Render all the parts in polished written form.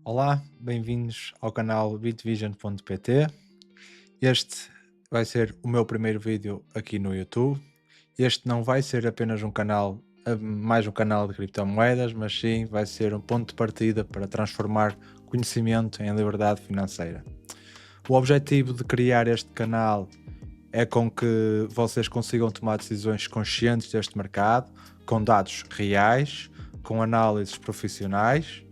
Olá, bem-vindos ao canal bitvision.pt. Este vai ser o meu primeiro vídeo aqui no YouTube. Este não vai ser apenas um canal, mais um canal de criptomoedas, mas sim vai ser um ponto de partida para transformar conhecimento em liberdade financeira. O objetivo de criar este canal é com que vocês consigam tomar decisões conscientes deste mercado, com dados reais, com análises profissionais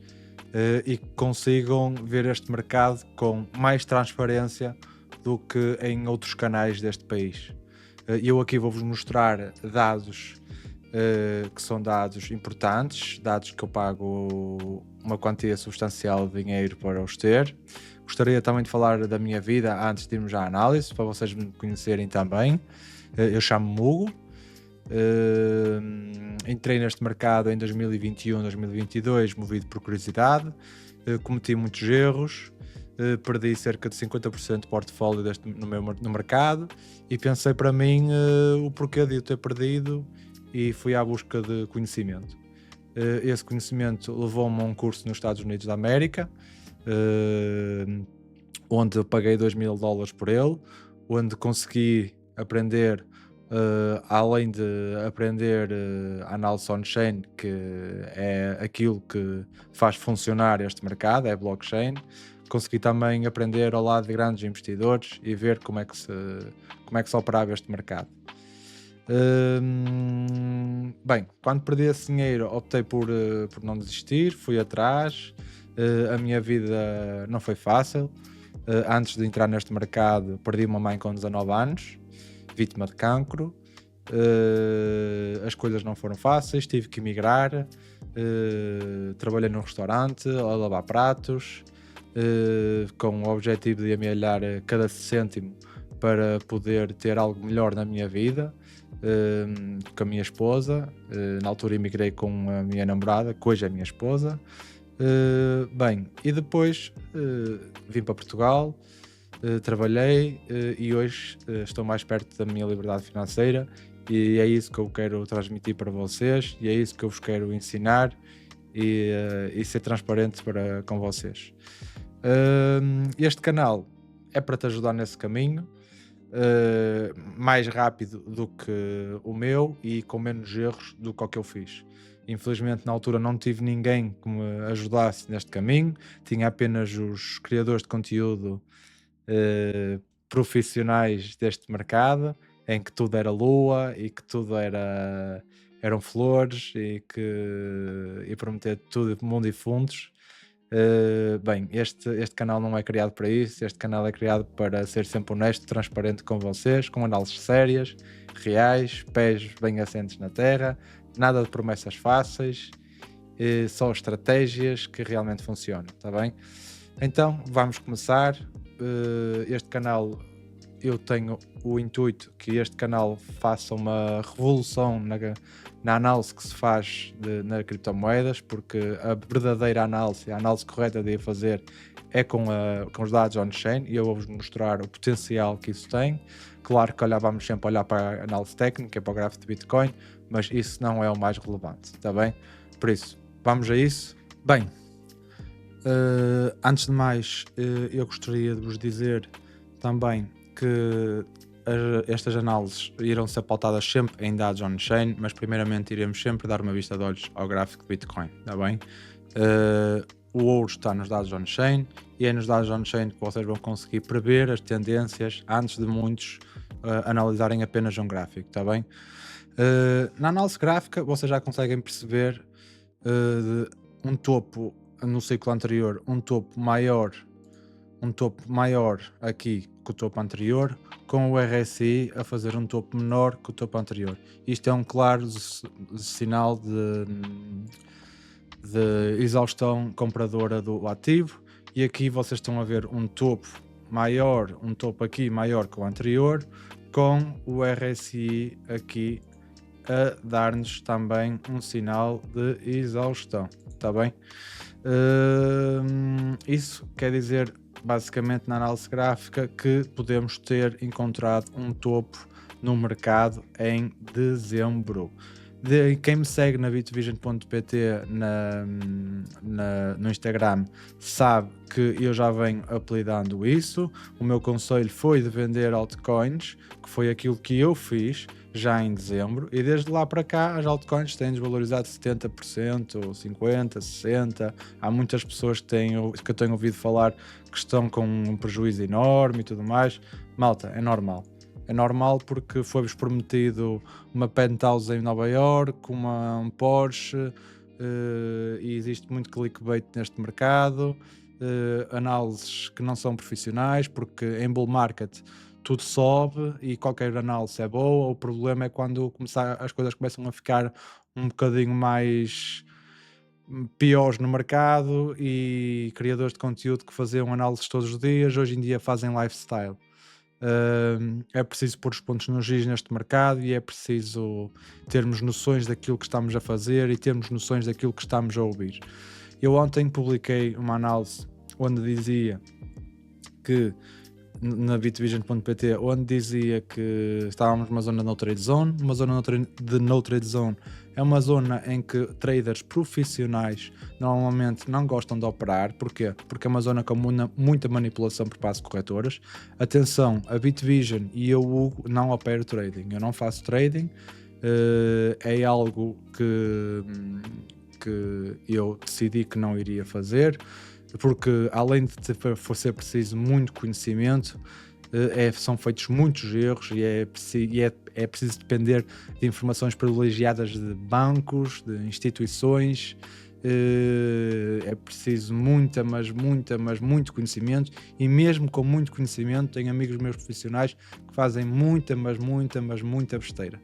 e que consigam ver este mercado com mais transparência do que em outros canais deste país. Eu aqui vou-vos mostrar dados que são dados importantes, dados que eu pago uma quantia substancial de dinheiro para os ter. Gostaria também de falar da minha vida antes de irmos à análise, para vocês me conhecerem também. Eu chamo-me Hugo. Entrei neste mercado em 2021, 2022, movido por curiosidade. Cometi muitos erros, perdi cerca de 50% do portfólio no mercado e pensei para mim o porquê de eu ter perdido e fui à busca de conhecimento. Esse conhecimento levou-me a um curso nos Estados Unidos da América, onde eu paguei $2.000 por ele, onde consegui aprender, além de aprender análise on-chain, que é aquilo que faz funcionar este mercado, é blockchain, consegui também aprender ao lado de grandes investidores e ver como é que se operava este mercado. Bem, quando perdi esse dinheiro optei por não desistir, fui atrás. A minha vida não foi fácil. Antes de entrar neste mercado perdi uma mãe com 19 anos, vítima de cancro. As coisas não foram fáceis, tive que emigrar. Trabalhei num restaurante a lavar pratos, com o objetivo de amealhar cada cêntimo para poder ter algo melhor na minha vida, com a minha esposa. Na altura emigrei com a minha namorada, que hoje é a minha esposa. Bem, e depois vim para Portugal, trabalhei e hoje estou mais perto da minha liberdade financeira e é isso que eu quero transmitir para vocês e é isso que eu vos quero ensinar e ser transparente com vocês. Este canal é para te ajudar nesse caminho, mais rápido do que o meu e com menos erros do que o que eu fiz. Infelizmente, na altura, não tive ninguém que me ajudasse neste caminho, tinha apenas os criadores de conteúdo profissionais deste mercado, em que tudo era lua e que tudo eram flores e prometer tudo mundo e fundos. Bem, este canal não é criado para isso, este canal é criado para ser sempre honesto, transparente com vocês, com análises sérias, reais, pés bem assentes na terra, nada de promessas fáceis, só estratégias que realmente funcionam, está bem? Então, vamos começar. Este canal, eu tenho o intuito que este canal faça uma revolução na análise que se faz nas criptomoedas, porque a verdadeira análise, a análise correta de fazer é com os dados on-chain e eu vou-vos mostrar o potencial que isso tem. Claro que vamos sempre olhar para a análise técnica, para o gráfico de Bitcoin, mas isso não é o mais relevante, está bem? Por isso, vamos a isso. Bem, antes de mais, eu gostaria de vos dizer também que estas análises irão ser pautadas sempre em dados on-chain, mas primeiramente iremos sempre dar uma vista de olhos ao gráfico de Bitcoin, está bem? O ouro está nos dados on-chain e é nos dados on-chain que vocês vão conseguir prever as tendências antes de muitos analisarem apenas um gráfico, está bem? Na análise gráfica vocês já conseguem perceber um topo no ciclo anterior, um topo maior aqui que o topo anterior, com o RSI a fazer um topo menor que o topo anterior. Isto é um claro sinal de exaustão compradora do ativo, e aqui vocês estão a ver um topo maior, um topo aqui maior que o anterior, com o RSI aqui a dar-nos também um sinal de exaustão, está bem? Isso quer dizer, basicamente, na análise gráfica, que podemos ter encontrado um topo no mercado em dezembro. Quem me segue na bitvision.pt no Instagram sabe que eu já venho apelidando isso. O meu conselho foi de vender altcoins, que foi aquilo que eu fiz já em dezembro, e desde lá para cá as altcoins têm desvalorizado 70%, 50%, 60%. Há muitas pessoas que eu tenho ouvido falar que estão com um prejuízo enorme e tudo mais. Malta, é normal. É normal porque foi-vos prometido uma penthouse em Nova York, um Porsche, e existe muito clickbait neste mercado, análises que não são profissionais, porque em bull market tudo sobe e qualquer análise é boa. O problema é quando as coisas começam a ficar um bocadinho mais piores no mercado, e criadores de conteúdo que faziam análises todos os dias, hoje em dia fazem lifestyle. É preciso pôr os pontos nos is neste mercado, e é preciso termos noções daquilo que estamos a fazer e termos noções daquilo que estamos a ouvir. Eu ontem publiquei uma análise onde dizia que na bitvision.pt, onde dizia que estávamos numa zona de no trade zone. Uma zona de no trade zone é uma zona em que traders profissionais normalmente não gostam de operar. Porquê? Porque é uma zona com muita manipulação por parte de corretoras. Atenção, a Bitvision e eu, Hugo, não opero trading. Eu não faço trading. É algo que eu decidi que não iria fazer, porque além de ser preciso muito conhecimento, são feitos muitos erros, e é preciso depender de informações privilegiadas de bancos, de instituições. É preciso muito conhecimento, e mesmo com muito conhecimento tenho amigos meus profissionais que fazem muita besteira.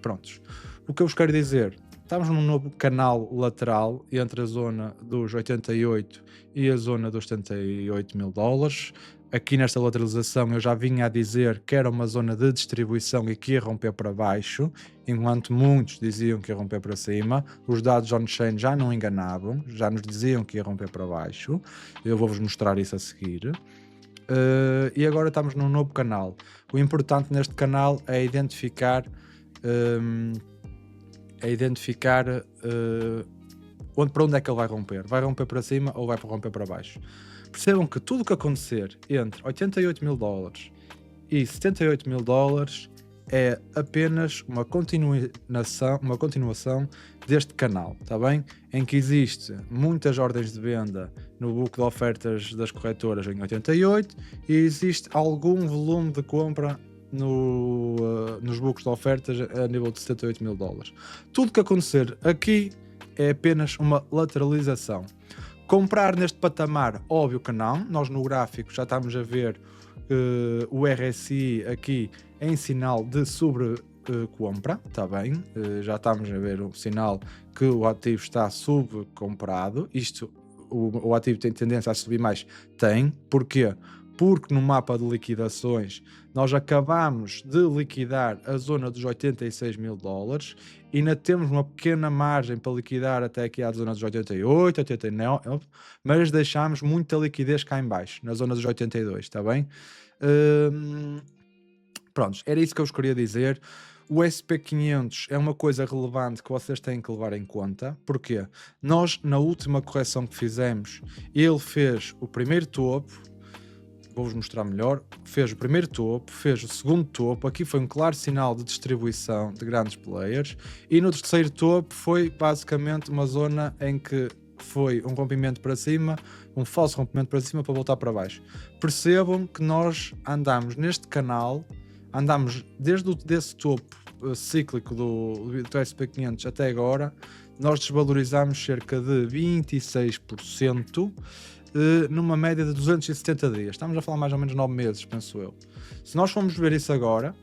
Prontos. O que eu vos quero dizer: estamos num novo canal lateral entre a zona dos 88 e a zona dos 78 mil dólares. Aqui nesta lateralização eu já vinha a dizer que era uma zona de distribuição e que ia romper para baixo, enquanto muitos diziam que ia romper para cima. Os dados on-chain já não enganavam, já nos diziam que ia romper para baixo. Eu vou-vos mostrar isso a seguir. E agora estamos num novo canal. O importante neste canal é identificar para onde é que ele vai romper. Vai romper para cima ou vai romper para baixo? Percebam que tudo o que acontecer entre 88 mil dólares e 78 mil dólares é apenas uma continuação deste canal, está bem? Em que existe muitas ordens de venda no book de ofertas das corretoras em 88, e existe algum volume de compra nos books de ofertas a nível de 78 mil dólares. Tudo que acontecer aqui é apenas uma lateralização. Comprar neste patamar, óbvio que não. Nós no gráfico já estamos a ver o RSI aqui em sinal de compra, está bem? Já estamos a ver o sinal que o ativo está subcomprado. O ativo tem tendência a subir mais? Tem. Porquê? Porque no mapa de liquidações nós acabamos de liquidar a zona dos 86 mil dólares e ainda temos uma pequena margem para liquidar até aqui à zona dos 88, 89, mas deixámos muita liquidez cá em baixo, na zona dos 82, está bem? Prontos, era isso que eu vos queria dizer. O SP500 é uma coisa relevante que vocês têm que levar em conta. Porquê? Nós, na última correção que fizemos, ele fez o primeiro topo. Vou-vos mostrar melhor. Fez o primeiro topo, fez o segundo topo. Aqui foi um claro sinal de distribuição de grandes players. E no terceiro topo foi basicamente uma zona em que foi um rompimento para cima, um falso rompimento para cima para voltar para baixo. Percebam que nós andamos neste canal, andamos desde esse topo cíclico do SP500 até agora, nós desvalorizamos cerca de 26%, numa média de 270 dias. Estamos a falar mais ou menos 9 meses, penso eu. Se nós formos ver isso agora,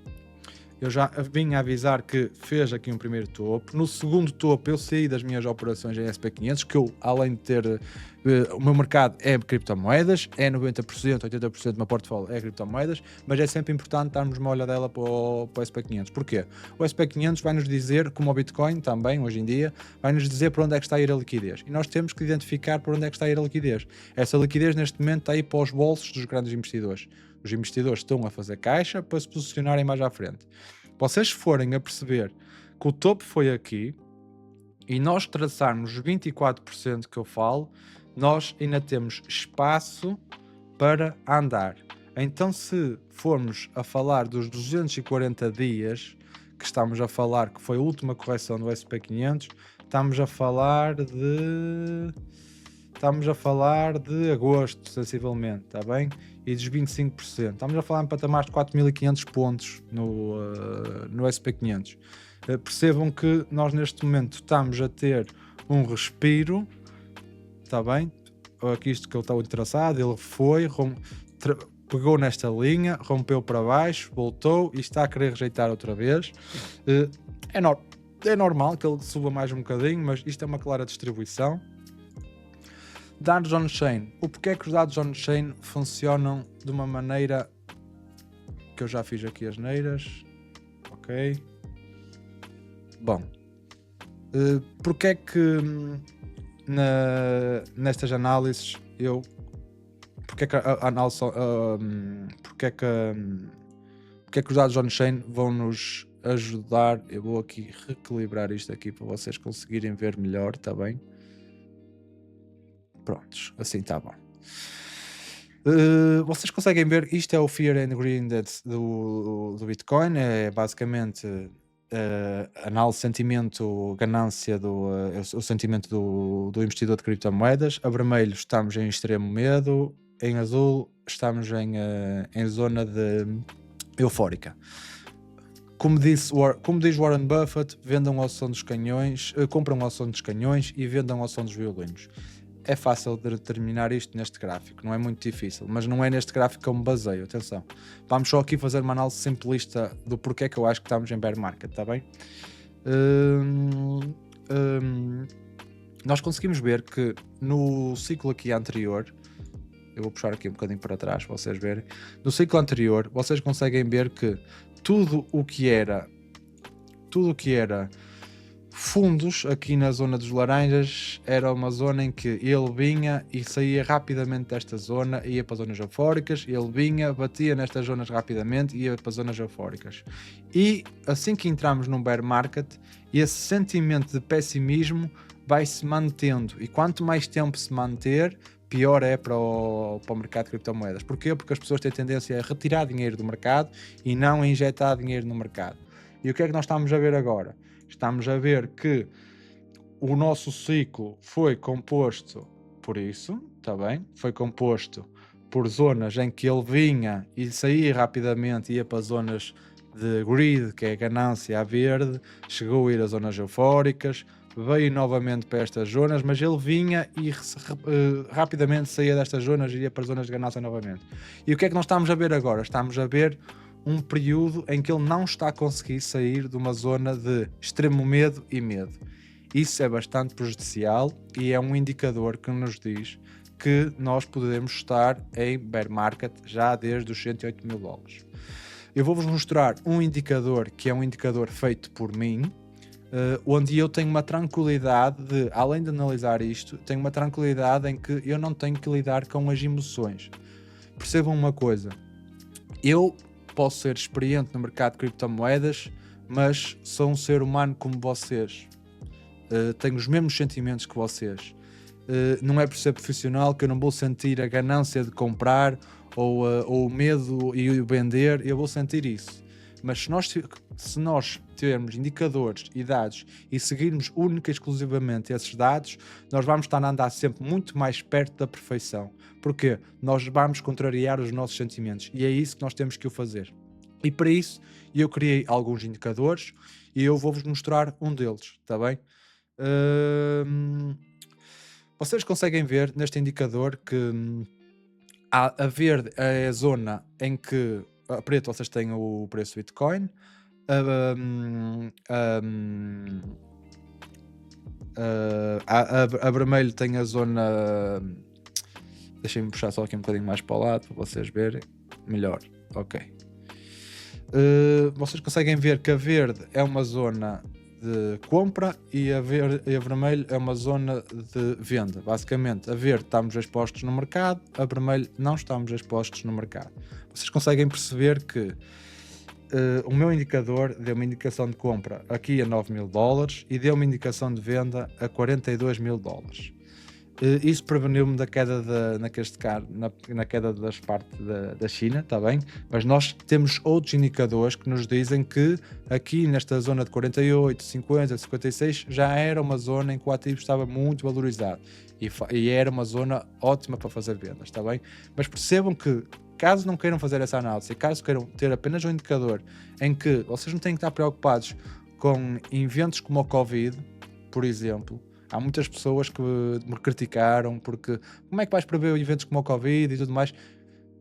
eu já vim a avisar que fez aqui um primeiro topo. No segundo topo eu saí das minhas operações em SP500, que eu, além de ter o meu mercado é criptomoedas, é 90%, 80% do meu portfólio é criptomoedas, mas é sempre importante darmos uma olhadela para o SP500. Porquê? O SP500 vai-nos dizer, como o Bitcoin também, hoje em dia, vai-nos dizer para onde é que está a ir a liquidez. E nós temos que identificar para onde é que está a ir a liquidez. Essa liquidez, neste momento, está aí para os bolsos dos grandes investidores. Os investidores estão a fazer caixa para se posicionarem mais à frente. vocês forem a perceber que o topo foi aqui e nós traçarmos os 24% que eu falo, nós ainda temos espaço para andar. Então, se formos a falar dos 240 dias, que estamos a falar que foi a última correção do SP500, estamos a falar de agosto, sensivelmente, está bem? E dos 25%. Estamos a falar em patamares de 4.500 pontos no SP500. Percebam que nós neste momento estamos a ter um respiro, está bem? Aqui isto que ele está traçado, ele foi, pegou nesta linha, rompeu para baixo, voltou e está a querer rejeitar outra vez. É normal que ele suba mais um bocadinho, mas isto é uma clara distribuição. Dados on-chain. O porquê é que os dados on-chain funcionam de uma maneira que eu já fiz aqui as neiras. Ok. Bom. Porquê é que nestas análises porque é que a análise, porque é que os dados on-chain vão nos ajudar? Eu vou aqui reequilibrar isto aqui para vocês conseguirem ver melhor, está bem? Prontos, assim está bom. Vocês conseguem ver, isto é o Fear and Greed Index do Bitcoin, é basicamente análise, sentimento, ganância, o sentimento do investidor de criptomoedas. A vermelho estamos em extremo medo, em azul estamos em zona de eufórica. Como diz Warren Buffett, vendam ao som dos canhões, compram ao som dos canhões e vendam ao som dos violinos. É fácil de determinar isto neste gráfico, não é muito difícil, mas não é neste gráfico que eu me baseio, atenção. Vamos só aqui fazer uma análise simplista do porquê que eu acho que estamos em bear market, está bem? Nós conseguimos ver que no ciclo aqui anterior, eu vou puxar aqui um bocadinho para trás para vocês verem, no ciclo anterior vocês conseguem ver que tudo o que era fundos aqui na zona dos laranjas era uma zona em que ele vinha e saía rapidamente desta zona, ia para zonas eufóricas, ele vinha, batia nestas zonas rapidamente e ia para zonas eufóricas. E assim que entramos num bear market, esse sentimento de pessimismo vai se mantendo, e quanto mais tempo se manter, pior é para o mercado de criptomoedas. Porquê? Porque as pessoas têm tendência a retirar dinheiro do mercado e não a injetar dinheiro no mercado. E o que é que nós estamos a ver agora? Estamos a ver que o nosso ciclo foi composto por isso, está bem? Foi composto por zonas em que ele vinha e saía rapidamente, ia para zonas de greed, que é ganância a verde, chegou a ir a zonas eufóricas, veio novamente para estas zonas, mas ele vinha e rapidamente saía destas zonas e ia para zonas de ganância novamente. E o que é que nós estamos a ver agora? Estamos a ver um período em que ele não está a conseguir sair de uma zona de extremo medo e medo. Isso é bastante prejudicial e é um indicador que nos diz que nós podemos estar em bear market já desde os 108 mil dólares. Eu vou-vos mostrar um indicador que é um indicador feito por mim, onde eu tenho uma tranquilidade de, além de analisar isto, tenho uma tranquilidade em que eu não tenho que lidar com as emoções. Percebam uma coisa, eu posso ser experiente no mercado de criptomoedas, mas sou um ser humano como vocês. Tenho os mesmos sentimentos que vocês. Não é por ser profissional que eu não vou sentir a ganância de comprar ou o medo e o vender, eu vou sentir isso. Mas se nós tivermos indicadores e dados e seguirmos única e exclusivamente esses dados, nós vamos estar a andar sempre muito mais perto da perfeição. Porque nós vamos contrariar os nossos sentimentos e é isso que nós temos que o fazer. E para isso eu criei alguns indicadores e eu vou-vos mostrar um deles, está bem? Vocês conseguem ver neste indicador que a verde é a zona em que a preto vocês têm o preço do Bitcoin, a vermelho tem a zona. Deixem-me puxar só aqui um bocadinho mais para o lado para vocês verem melhor. Ok. Vocês conseguem ver que a verde é uma zona de compra e a vermelho é uma zona de venda. Basicamente, a verde estamos expostos no mercado, a vermelho não estamos expostos no mercado. Vocês conseguem perceber que o meu indicador deu uma indicação de compra aqui a 9.000 dólares e deu uma indicação de venda a 42.000 dólares. Isso preveniu-me da queda naqueste caso, na queda das partes da China, está bem? Mas nós temos outros indicadores que nos dizem que aqui nesta zona de 48, 50, 56 já era uma zona em que o ativo estava muito valorizado e era uma zona ótima para fazer vendas, está bem? Mas percebam que caso não queiram fazer essa análise e caso queiram ter apenas um indicador em que vocês não têm que estar preocupados com eventos como o Covid, por exemplo. Há muitas pessoas que me criticaram porque como é que vais prever eventos como o Covid e tudo mais?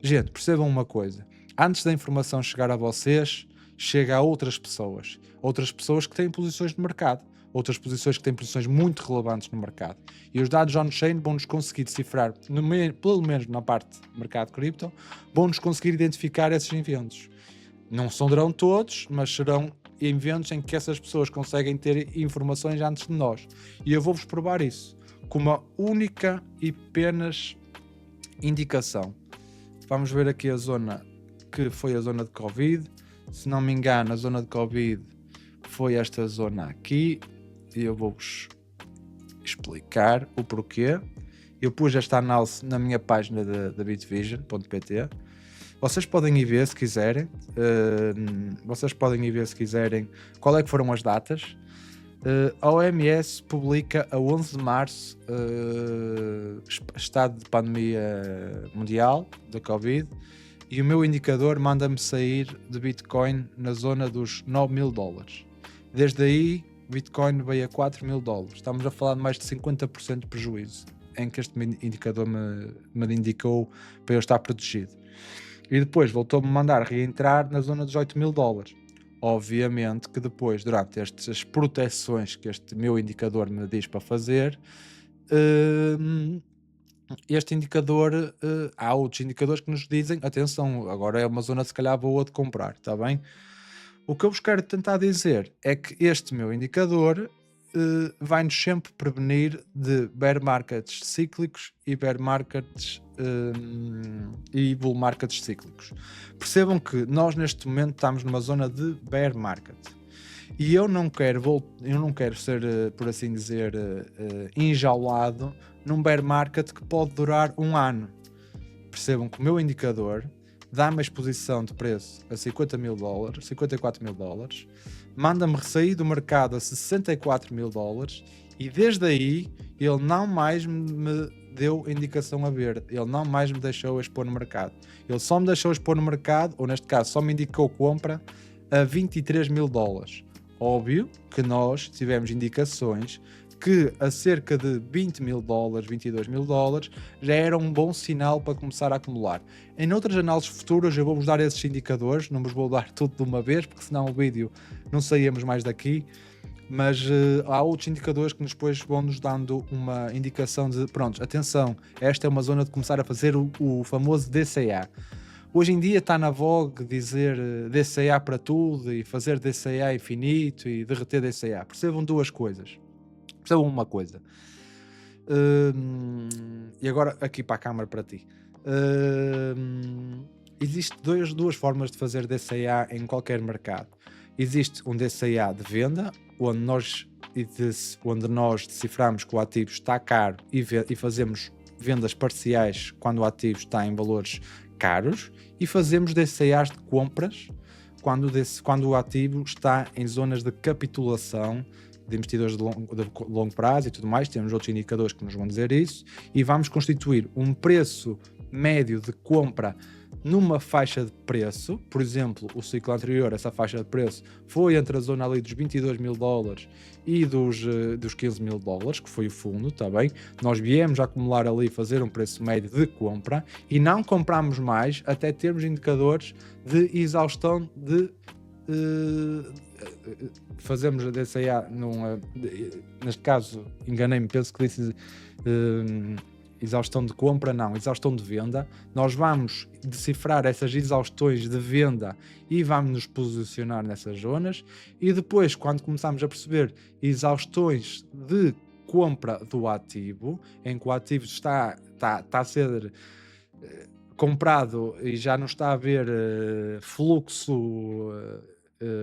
Gente, percebam uma coisa. Antes da informação chegar a vocês, chega a outras pessoas que têm posições no mercado, outras posições que têm posições muito relevantes no mercado. E os dados on-chain vão-nos conseguir decifrar, pelo menos na parte do mercado cripto, vão-nos conseguir identificar esses eventos. Não serão todos, mas serão eventos em que essas pessoas conseguem ter informações antes de nós. E eu vou-vos provar isso com uma única e apenas indicação. Vamos ver aqui a zona que foi a zona de Covid. Se não me engano, a zona de Covid foi esta zona aqui. E eu vou-vos explicar o porquê. Eu pus esta análise na minha página da bitvision.pt. Vocês podem ir ver se quiserem. Qual é que foram as datas. A OMS publica a 11 de março estado de pandemia mundial da Covid e o meu indicador manda-me sair de Bitcoin na zona dos 9.000 dólares. Desde aí, Bitcoin veio a 4.000 dólares. Estamos a falar de mais de 50% de prejuízo em que este indicador me indicou para eu estar protegido. E depois voltou-me a mandar reentrar na zona dos 8.000 dólares. Obviamente que depois, durante estas proteções que este meu indicador me diz para fazer, este indicador, há outros indicadores que nos dizem, atenção, agora é uma zona se calhar boa de comprar, está bem? O que eu vos quero tentar dizer é que este meu indicador vai-nos sempre prevenir de bear markets cíclicos e bear markets e bull markets cíclicos. Percebam que nós neste momento estamos numa zona de bear market e eu não quero ser, por assim dizer, enjaulado num bear market que pode durar um ano. Percebam que o meu indicador dá-me a exposição de preço a 50.000 dólares, 54.000 dólares, manda-me sair do mercado a 64.000 dólares e desde aí ele não mais me deu indicação a verde, ele não mais me deixou expor no mercado. Ele só me deixou expor no mercado, ou neste caso só me indicou compra a 23.000 dólares. Óbvio que nós tivemos indicações que a cerca de 20.000 dólares, 22.000 dólares, já era um bom sinal para começar a acumular. Em outras análises futuras eu vou-vos dar esses indicadores, não vos vou dar tudo de uma vez, porque senão o vídeo não saíamos mais daqui, mas há outros indicadores que depois vão-nos dando uma indicação de, pronto, atenção, esta é uma zona de começar a fazer o famoso DCA. Hoje em dia está na vogue dizer DCA para tudo e fazer DCA infinito e derreter DCA. Percebam duas coisas. Percebam uma coisa. E agora aqui para a câmara para ti. Existe duas formas de fazer DCA em qualquer mercado. Existe um DCA de venda, onde nós deciframos que o ativo está caro e fazemos vendas parciais quando o ativo está em valores caros, e fazemos DCAs de compras quando o ativo está em zonas de capitulação de investidores de longo prazo e tudo mais. Temos outros indicadores que nos vão dizer isso, e vamos constituir um preço médio de compra numa faixa de preço. Por exemplo, o ciclo anterior, essa faixa de preço foi entre a zona ali dos 22.000 dólares e dos 15.000 dólares, que foi o fundo, está bem? Nós viemos a acumular ali, fazer um preço médio de compra e não compramos mais até termos indicadores de exaustão de fazemos a DCA neste caso, enganei-me, penso que disse exaustão de compra, não, exaustão de venda. Nós vamos decifrar essas exaustões de venda e vamos nos posicionar nessas zonas, e depois, quando começamos a perceber exaustões de compra do ativo, em que o ativo está a ser comprado e já não está a haver fluxo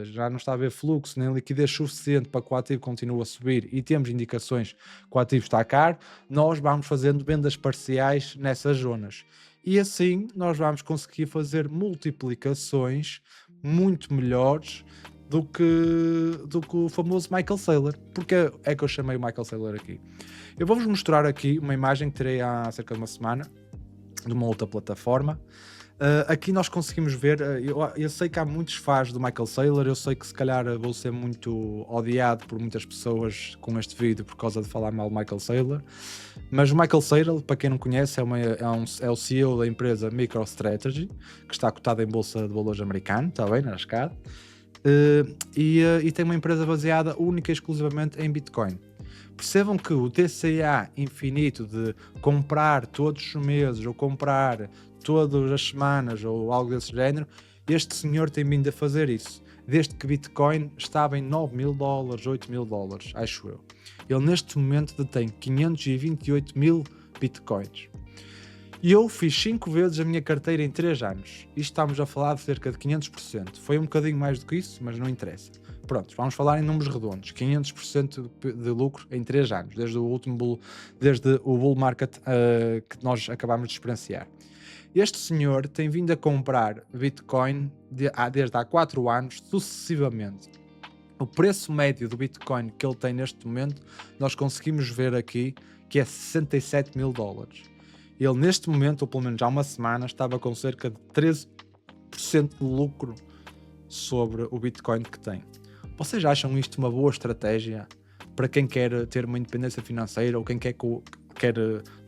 já não está a haver fluxo nem liquidez suficiente para que o ativo continue a subir e temos indicações que o ativo está caro, nós vamos fazendo vendas parciais nessas zonas. E assim nós vamos conseguir fazer multiplicações muito melhores do que o famoso Michael Saylor. Porque é que eu chamei o Michael Saylor aqui? Eu vou-vos mostrar aqui uma imagem que tirei há cerca de uma semana de uma outra plataforma. Aqui nós conseguimos ver, eu sei que há muitos fãs do Michael Saylor, eu sei que se calhar vou ser muito odiado por muitas pessoas com este vídeo por causa de falar mal do Michael Saylor, mas o Michael Saylor, para quem não conhece, é o CEO da empresa MicroStrategy, que está cotada em bolsa de valores americano, está bem, na escada, e tem uma empresa baseada única e exclusivamente em Bitcoin. Percebam que o DCA infinito de comprar todos os meses ou comprar todas as semanas ou algo desse género, este senhor tem vindo a fazer isso desde que Bitcoin estava em $9.000, $8.000, acho eu. Ele neste momento detém 528 mil Bitcoins. E eu fiz 5 vezes a minha carteira em 3 anos. Isto estamos a falar de cerca de 500%. Foi um bocadinho mais do que isso, mas não interessa. Pronto, vamos falar em números redondos. 500% de lucro em 3 anos, desde o bull market que nós acabamos de experienciar. Este senhor tem vindo a comprar Bitcoin desde há 4 anos, sucessivamente. O preço médio do Bitcoin que ele tem neste momento, nós conseguimos ver aqui que é $67.000. Ele neste momento, ou pelo menos há uma semana, estava com cerca de 13% de lucro sobre o Bitcoin que tem. Vocês acham isto uma boa estratégia para quem quer ter uma independência financeira ou quem quer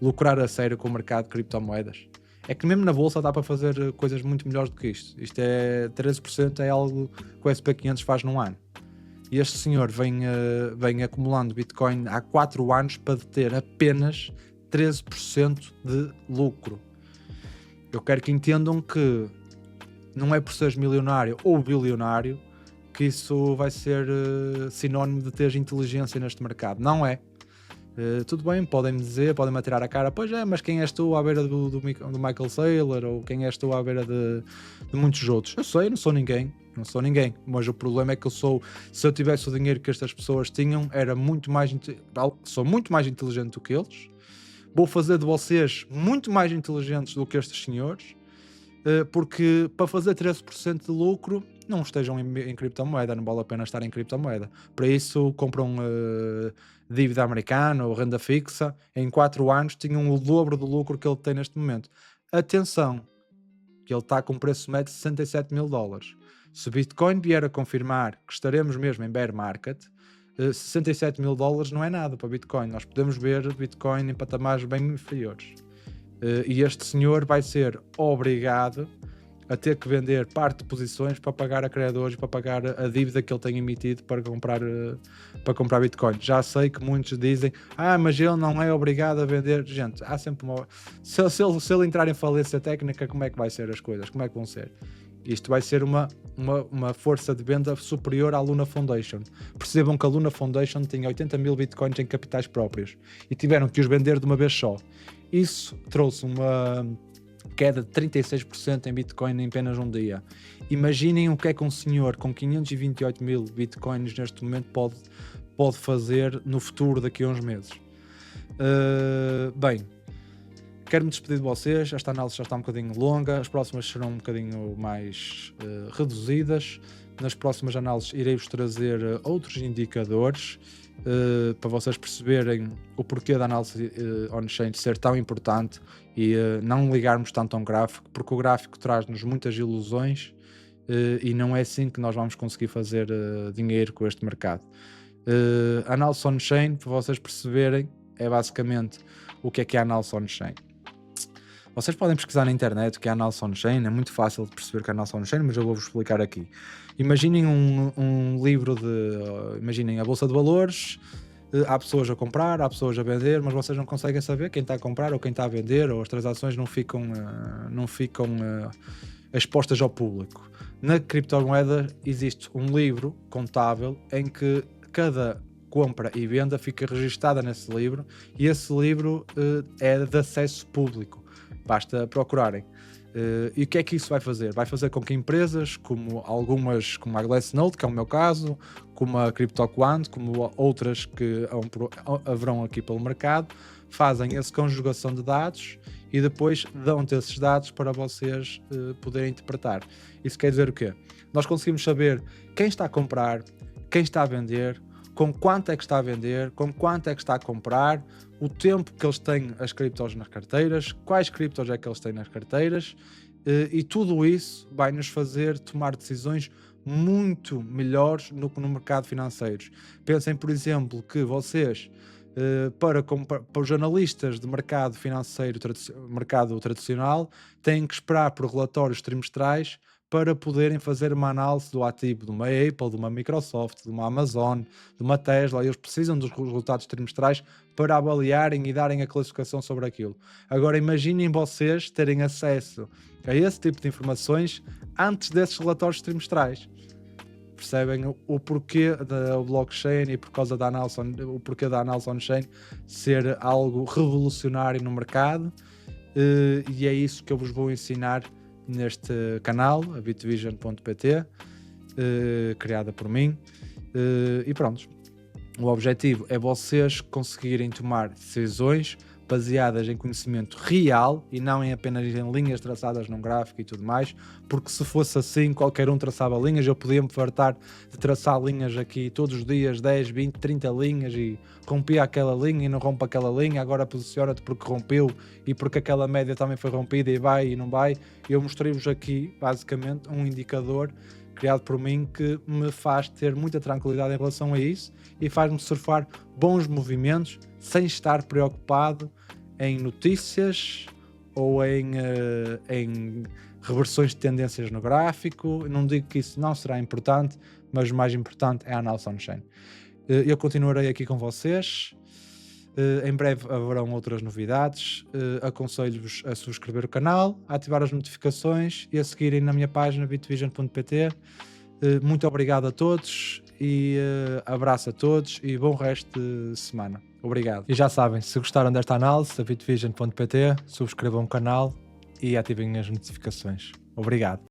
lucrar a sério com o mercado de criptomoedas? É que mesmo na bolsa dá para fazer coisas muito melhores do que isto. Isto é 13%, é algo que o SP500 faz num ano. E este senhor vem acumulando Bitcoin há 4 anos para ter apenas 13% de lucro. Eu quero que entendam que não é por seres milionário ou bilionário que isso vai ser sinónimo de teres inteligência neste mercado. Não é. Tudo bem, podem-me dizer, podem-me atirar a cara, pois é, mas quem és tu à beira do Michael Saylor, ou quem és tu à beira de muitos outros? Eu sei, não sou ninguém, mas o problema é que se eu tivesse o dinheiro que estas pessoas tinham, sou muito mais inteligente do que eles, vou fazer de vocês muito mais inteligentes do que estes senhores, porque para fazer 13% de lucro, não estejam em criptomoeda, não vale a pena estar em criptomoeda. Para isso, compram dívida americana ou renda fixa, em 4 anos tinham o dobro do lucro que ele tem neste momento. Atenção, que ele está com um preço médio de $67.000. Se Bitcoin vier a confirmar que estaremos mesmo em bear market, $67.000 não é nada para Bitcoin. Nós podemos ver Bitcoin em patamares bem inferiores. E este senhor vai ser obrigado a ter que vender parte de posições para pagar a criadores, para pagar a dívida que ele tem emitido para comprar Bitcoin. Já sei que muitos dizem, mas ele não é obrigado a vender. Gente, há sempre se ele entrar em falência técnica, como é que vai ser as coisas? Como é que vão ser? Isto vai ser uma força de venda superior à Luna Foundation. Percebam que a Luna Foundation tinha 80 mil bitcoins em capitais próprios e tiveram que os vender de uma vez só. Isso trouxe uma queda de 36% em Bitcoin em apenas um dia. Imaginem o que é que um senhor com 528 mil Bitcoins neste momento pode fazer no futuro daqui a uns meses. Bem, quero-me despedir de vocês. Esta análise já está um bocadinho longa, as próximas serão um bocadinho mais reduzidas. Nas próximas análises irei-vos trazer outros indicadores para vocês perceberem o porquê da análise on-chain ser tão importante e não ligarmos tanto a um gráfico, porque o gráfico traz-nos muitas ilusões e não é assim que nós vamos conseguir fazer dinheiro com este mercado. A análise on-chain, para vocês perceberem, é basicamente o que é a análise on-chain. Vocês podem pesquisar na internet o que é a análise on-chain, é muito fácil de perceber o que é a análise on-chain, mas eu vou-vos explicar aqui. Imaginem um livro imaginem a Bolsa de Valores, há pessoas a comprar, há pessoas a vender, mas vocês não conseguem saber quem está a comprar ou quem está a vender, ou as transações não ficam expostas ao público. Na criptomoeda existe um livro contábil em que cada compra e venda fica registada nesse livro, e esse livro é de acesso público. Basta procurarem. E o que é que isso vai fazer? Vai fazer com que empresas como algumas, como a Glassnode, que é o meu caso, como a CryptoQuant, como outras que haverão aqui pelo mercado, fazem essa conjugação de dados e depois dão-te esses dados para vocês poderem interpretar. Isso quer dizer o quê? Nós conseguimos saber quem está a comprar, quem está a vender, com quanto é que está a vender, com quanto é que está a comprar, o tempo que eles têm as criptos nas carteiras, quais criptos é que eles têm nas carteiras, e tudo isso vai nos fazer tomar decisões muito melhores no mercado financeiro. Pensem, por exemplo, que vocês, para os analistas de mercado financeiro, mercado tradicional, têm que esperar por relatórios trimestrais para poderem fazer uma análise do ativo de uma Apple, de uma Microsoft, de uma Amazon, de uma Tesla. Eles precisam dos resultados trimestrais para avaliarem e darem a classificação sobre aquilo. Agora imaginem vocês terem acesso a esse tipo de informações antes desses relatórios trimestrais. Percebem o porquê da blockchain e por causa da análise o porquê da análise on-chain ser algo revolucionário no mercado, e é isso que eu vos vou ensinar neste canal, a bitvision.pt, criada por mim, e pronto. O objetivo é vocês conseguirem tomar decisões baseadas em conhecimento real e não apenas em linhas traçadas num gráfico e tudo mais, porque se fosse assim, qualquer um traçava linhas, eu podia me fartar de traçar linhas aqui todos os dias, 10, 20, 30 linhas, e rompia aquela linha e não rompe aquela linha, agora posiciona-te porque rompeu e porque aquela média também foi rompida e vai e não vai. Eu mostrei-vos aqui, basicamente, um indicador criado por mim que me faz ter muita tranquilidade em relação a isso e faz-me surfar bons movimentos sem estar preocupado em notícias ou em reversões de tendências no gráfico. Não digo que isso não será importante, mas o mais importante é a análise on-chain. Eu continuarei aqui com vocês. Em breve haverão outras novidades. Aconselho-vos a subscrever o canal, a ativar as notificações e a seguirem na minha página bitvision.pt. Muito obrigado a todos e abraço a todos e bom resto de semana. Obrigado. E já sabem, se gostaram desta análise, a bitvision.pt, subscrevam o canal e ativem as notificações. Obrigado.